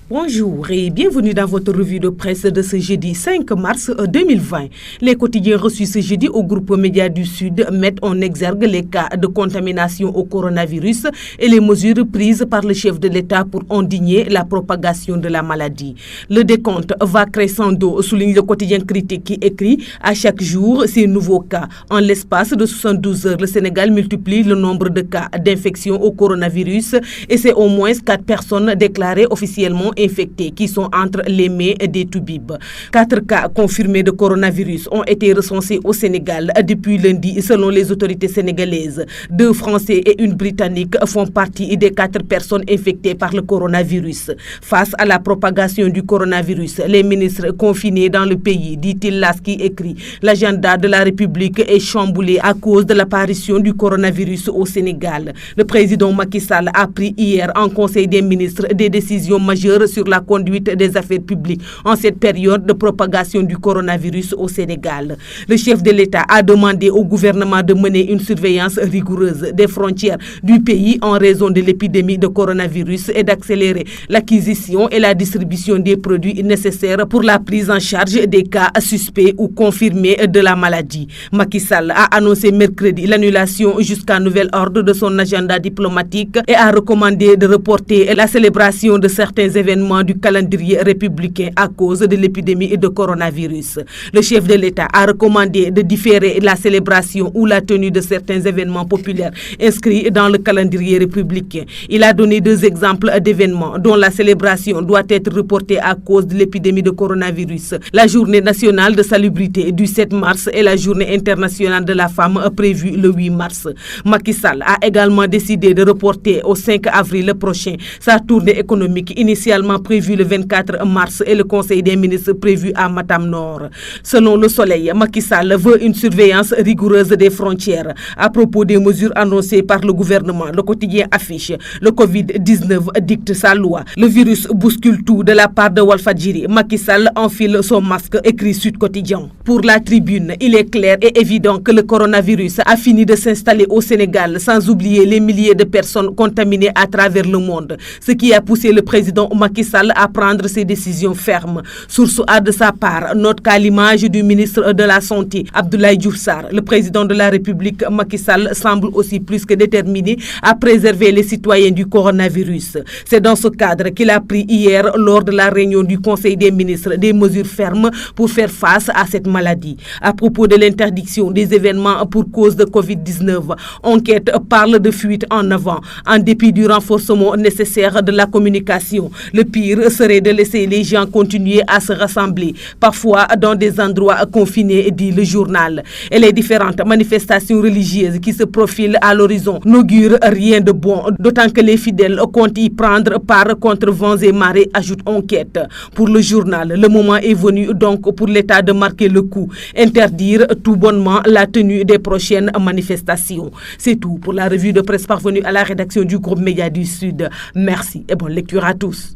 Bonjour et bienvenue dans votre revue de presse de ce jeudi 5 mars 2020. Les quotidiens reçus ce jeudi au groupe Média du Sud mettent en exergue les cas de contamination au coronavirus et les mesures prises par le chef de l'État pour endiguer la propagation de la maladie. Le décompte va crescendo, souligne le quotidien Critique qui écrit « À chaque jour, ces nouveaux cas. En l'espace de 72 heures, le Sénégal multiplie le nombre de cas d'infection au coronavirus et c'est au moins 4 personnes déclarées officiellement infectés qui sont entre les mains des toubibs. 4 cas confirmés de coronavirus ont été recensés au Sénégal depuis lundi selon les autorités sénégalaises. 2 Français et une Britannique font partie des 4 personnes infectées par le coronavirus. Face à la propagation du coronavirus, les ministres confinés dans le pays, dit-il là qui écrit, l'agenda de la République est chamboulé à cause de l'apparition du coronavirus au Sénégal. Le président Macky Sall a pris hier en Conseil des ministres des décisions majeures sur la conduite des affaires publiques en cette période de propagation du coronavirus au Sénégal. Le chef de l'État a demandé au gouvernement de mener une surveillance rigoureuse des frontières du pays en raison de l'épidémie de coronavirus et d'accélérer l'acquisition et la distribution des produits nécessaires pour la prise en charge des cas suspects ou confirmés de la maladie. Macky Sall a annoncé mercredi l'annulation jusqu'à nouvel ordre de son agenda diplomatique et a recommandé de reporter la célébration de certains événements du calendrier républicain à cause de l'épidémie de coronavirus. Le chef de l'État a recommandé de différer la célébration ou la tenue de certains événements populaires inscrits dans le calendrier républicain. Il a donné 2 exemples d'événements dont la célébration doit être reportée à cause de l'épidémie de coronavirus. La journée nationale de salubrité du 7 mars et la journée internationale de la femme prévue le 8 mars. Macky Sall a également décidé de reporter au 5 avril prochain sa tournée économique initialement prévu le 24 mars et le Conseil des ministres prévu à Matam Nord. Selon Le Soleil, Macky Sall veut une surveillance rigoureuse des frontières. À propos des mesures annoncées par le gouvernement, le quotidien affiche le Covid-19 dicte sa loi. Le virus bouscule tout de la part de Walfadjri. Macky Sall enfile son masque, écrit Sud Quotidien. Pour la Tribune, il est clair et évident que le coronavirus a fini de s'installer au Sénégal sans oublier les milliers de personnes contaminées à travers le monde. Ce qui a poussé le président Macky Sall à prendre ses décisions fermes. Source A de sa part, note qu'à l'image du ministre de la Santé, Abdoulaye Diouf Sarr, le président de la République, Macky Sall, semble aussi plus que déterminé à préserver les citoyens du coronavirus. C'est dans ce cadre qu'il a pris hier, lors de la réunion du Conseil des ministres, des mesures fermes pour faire face à cette maladie. À propos de l'interdiction des événements pour cause de Covid-19, enquête parle de fuite en avant, en dépit du renforcement nécessaire de la communication. Le pire serait de laisser les gens continuer à se rassembler, parfois dans des endroits confinés, dit le journal. Et les différentes manifestations religieuses qui se profilent à l'horizon n'augurent rien de bon, d'autant que les fidèles comptent y prendre part contre vents et marées, ajoute enquête. Pour le journal, le moment est venu donc pour l'État de marquer le coup, interdire tout bonnement la tenue des prochaines manifestations. C'est tout pour la revue de presse parvenue à la rédaction du groupe Média du Sud. Merci et bonne lecture à tous.